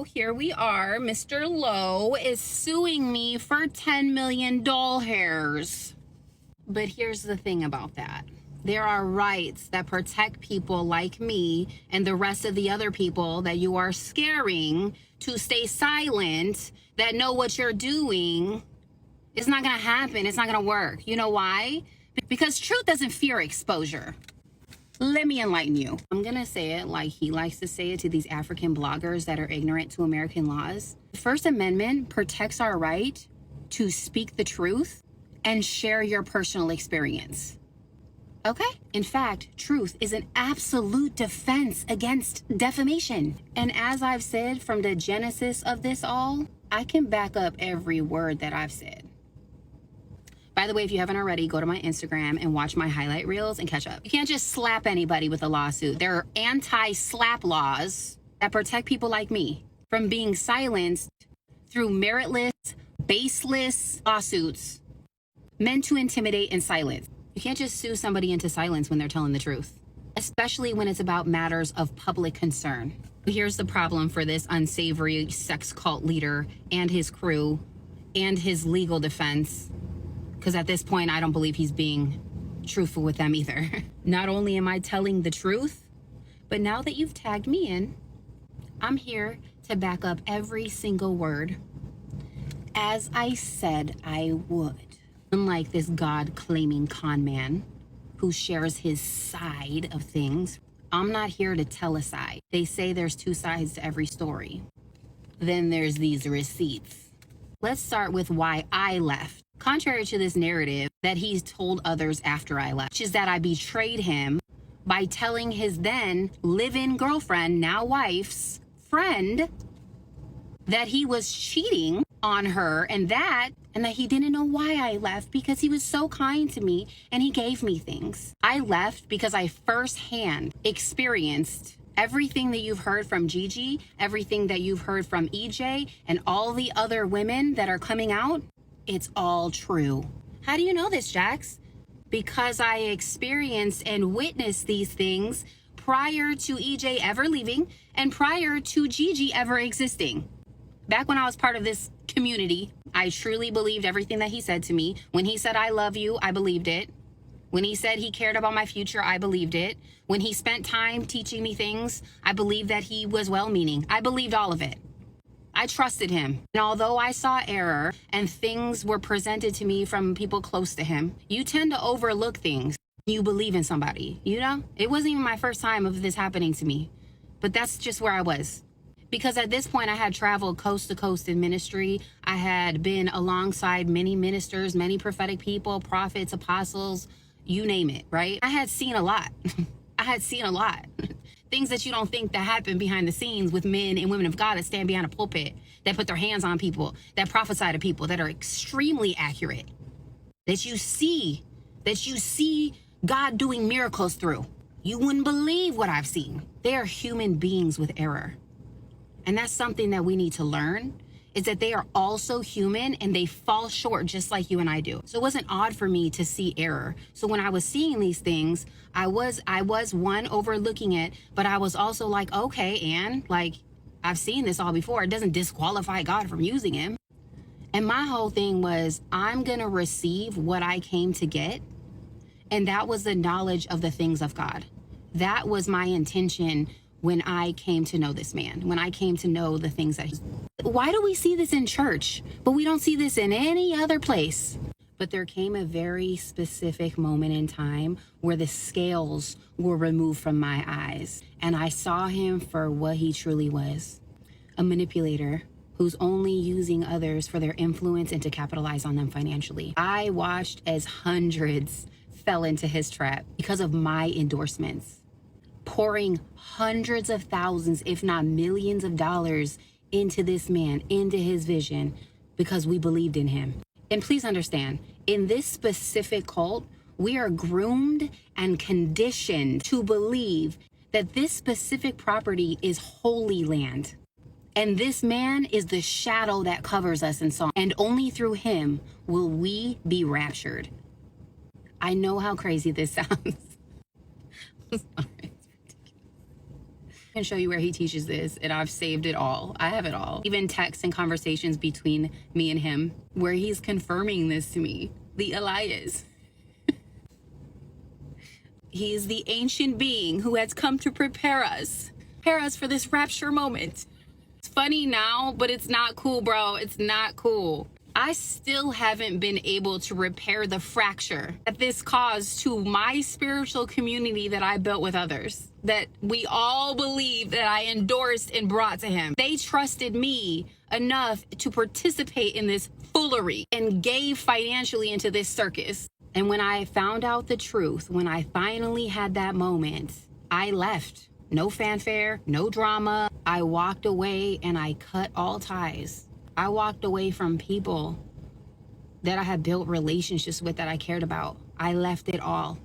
So here we are. Mr. Lowe is suing me for 10 million doll hairs. But here's the thing about that. There are rights that protect people like me and the rest of the other people that you are scaring to stay silent, that know what you're doing. It's not going to happen. It's not going to work. You know why? Because truth doesn't fear exposure. Let me enlighten you. I'm going to say it like he likes to say it to these African bloggers that are ignorant to American laws. The First Amendment protects our right to speak the truth and share your personal experience. Okay? In fact, truth is an absolute defense against defamation. And as I've said from the genesis of this all, I can back up every word that I've said. By the way, if you haven't already, go to my Instagram and watch my highlight reels and catch up. You can't just slap anybody with a lawsuit. There are anti-slap laws that protect people like me from being silenced through meritless, baseless lawsuits meant to intimidate and silence. You can't just sue somebody into silence when they're telling the truth, especially when it's about matters of public concern. Here's the problem for this unsavory sex cult leader and his crew and his legal defense. Because at this point, I don't believe he's being truthful with them either. Not only am I telling the truth, but now that you've tagged me in, I'm here to back up every single word, as I said I would. Unlike this God-claiming con man who shares his side of things, I'm not here to tell a side. They say there's two sides to every story. Then there's these receipts. Let's start with why I left. Contrary to this narrative that he's told others after I left, which is that I betrayed him by telling his then live-in girlfriend, now wife's friend, that he was cheating on her and that he didn't know why I left because he was so kind to me and he gave me things. I left because I firsthand experienced everything that you've heard from Gigi, everything that you've heard from EJ, and all the other women that are coming out. It's all true. How do you know this, Jax? Because I experienced and witnessed these things prior to EJ ever leaving and prior to Gigi ever existing. Back when I was part of this community, I truly believed everything that he said to me. When he said, I love you, I believed it. When he said he cared about my future, I believed it. When he spent time teaching me things, I believed that he was well-meaning. I believed all of it. I trusted him. And although I saw error and things were presented to me from people close to him, you tend to overlook things. You believe in somebody, you know? It wasn't even my first time of this happening to me, but that's just where I was. Because at this point, I had traveled coast to coast in ministry. I had been alongside many ministers, many prophetic people, prophets, apostles, you name it, right? I had seen a lot. I had seen a lot. Things that you don't think that happen behind the scenes with men and women of God that stand behind a pulpit, that put their hands on people, that prophesy to people, that are extremely accurate, that you see God doing miracles through. You wouldn't believe what I've seen. They are human beings with error. And that's something that we need to learn, is that they are also human and they fall short just like you and I do. So it wasn't odd for me to see error. So when I was seeing these things, I was one, overlooking it, but I was also like, okay, and like, I've seen this all before. It doesn't disqualify God from using him. And my whole thing was, I'm going to receive what I came to get. And that was the knowledge of the things of God. That was my intention when I came to know this man, when I came to know the things that why do we see this in church, but we don't see this in any other place? But there came a very specific moment in time where the scales were removed from my eyes, and I saw him for what he truly was, a manipulator who's only using others for their influence and to capitalize on them financially. I watched as hundreds fell into his trap because of my endorsements, pouring hundreds of thousands, if not millions of dollars into this man, into his vision, because we believed in him. And please understand, in this specific cult, we are groomed and conditioned to believe that this specific property is holy land. And this man is the shadow that covers us in song. And only through him will we be raptured. I know how crazy this sounds. I'm sorry. I can show you where he teaches this, and I've saved it all. I have it all. Even texts and conversations between me and him where he's confirming this to me. The Elias. He is the ancient being who has come to prepare us for this rapture moment. It's funny now, but it's not cool, bro. It's not cool. I still haven't been able to repair the fracture that this caused to my spiritual community that I built with others, that we all believe that I endorsed and brought to him. They trusted me enough to participate in this foolery and gave financially into this circus. And when I found out the truth, when I finally had that moment, I left. No fanfare, no drama. I walked away and I cut all ties. I walked away from people that I had built relationships with that I cared about. I left it all.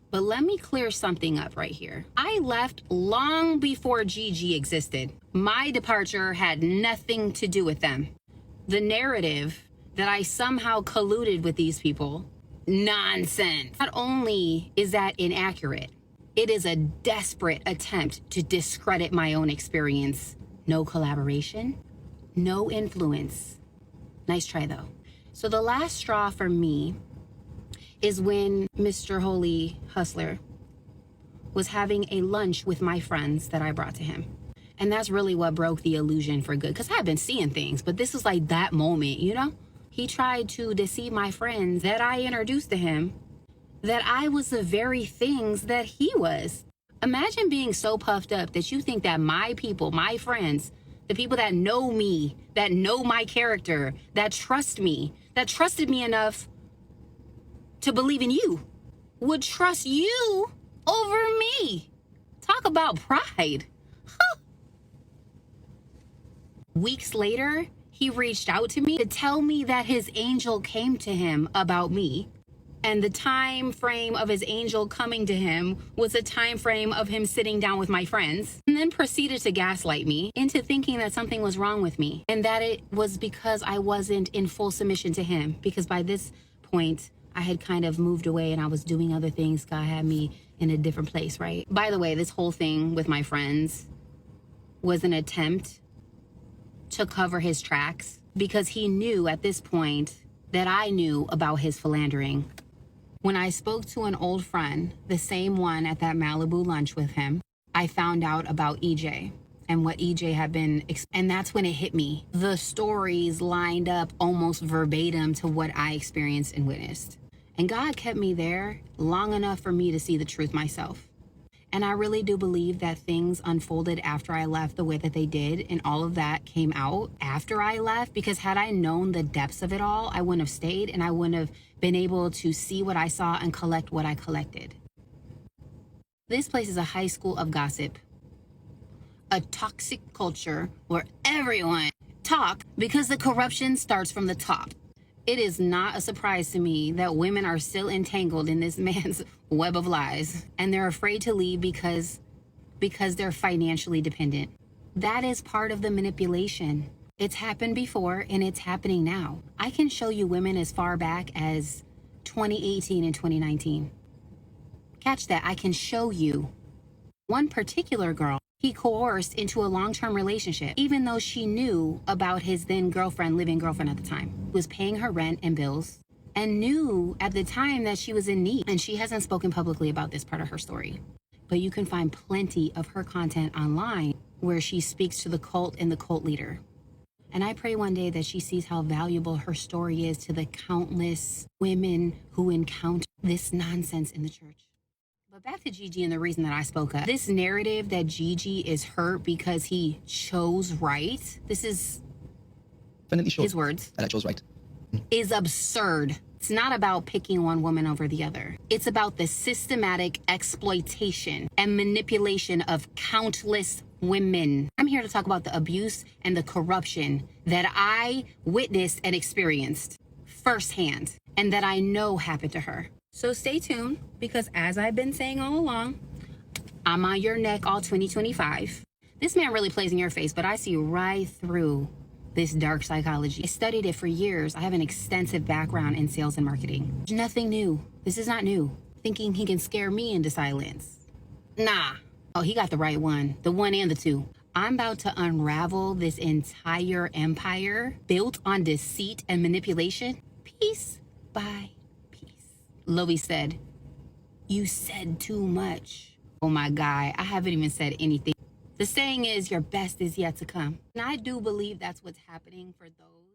But let me clear something up right here. I left long before Gigi existed. My departure had nothing to do with them. The narrative that I somehow colluded with these people, nonsense. Not only is that inaccurate, it is a desperate attempt to discredit my own experience. No collaboration. No influence. Nice try though. So the last straw for me is when Mr. Holy Hustler was having a lunch with my friends that I brought to him. And that's really what broke the illusion for good. Because I had been seeing things, but this was like that moment, you know? He tried to deceive my friends that I introduced to him, that I was the very things that he was. Imagine being so puffed up that you think that my people, my friends, the people that know me, that know my character, that trust me, that trusted me enough to believe in you, would trust you over me. Talk about pride. Huh. Weeks later, he reached out to me to tell me that his angel came to him about me. And the time frame of his angel coming to him was a time frame of him sitting down with my friends, and then proceeded to gaslight me into thinking that something was wrong with me and that it was because I wasn't in full submission to him, because by this point I had kind of moved away and I was doing other things. God had me in a different place, right? By the way, this whole thing with my friends was an attempt to cover his tracks, because he knew at this point that I knew about his philandering. When I spoke to an old friend, the same one at that Malibu lunch with him, I found out about EJ and what EJ had been, and that's when it hit me. The stories lined up almost verbatim to what I experienced and witnessed. And God kept me there long enough for me to see the truth myself. And I really do believe that things unfolded after I left the way that they did, and all of that came out after I left, because had I known the depths of it all, I wouldn't have stayed, and I wouldn't have been able to see what I saw and collect what I collected. This place is a high school of gossip, a toxic culture where everyone talk because the corruption starts from the top. It is not a surprise to me that women are still entangled in this man's web of lies, and they're afraid to leave because they're financially dependent. That is part of the manipulation. It's happened before and it's happening now. I can show you women as far back as 2018 and 2019. Catch that. I can show you. One particular girl, he coerced into a long-term relationship, even though she knew about his then girlfriend, living girlfriend at the time, who was paying her rent and bills, and knew at the time that she was in need. And she hasn't spoken publicly about this part of her story, but you can find plenty of her content online where she speaks to the cult and the cult leader. And I pray one day that she sees how valuable her story is to the countless women who encounter this nonsense in the church. But back to Gigi and the reason that I spoke up. This narrative that Gigi is hurt because he chose right, this is his words, and I chose right, is absurd. It's not about picking one woman over the other. It's about the systematic exploitation and manipulation of countless women. I'm here to talk about the abuse and the corruption that I witnessed and experienced firsthand, and that I know happened to her. So stay tuned, because as I've been saying all along, I'm on your neck all 2025. This man really plays in your face, but I see right through this dark psychology. I studied it for years. I have an extensive background in sales and marketing. Nothing new. This is not new. Thinking he can scare me into silence. Nah, Oh, he got the right one. The one and the two. I'm about to unravel this entire empire built on deceit and manipulation, piece by piece. Lovy said, "You said too much." Oh my guy, I haven't even said anything. The saying is, your best is yet to come. And I do believe that's what's happening for those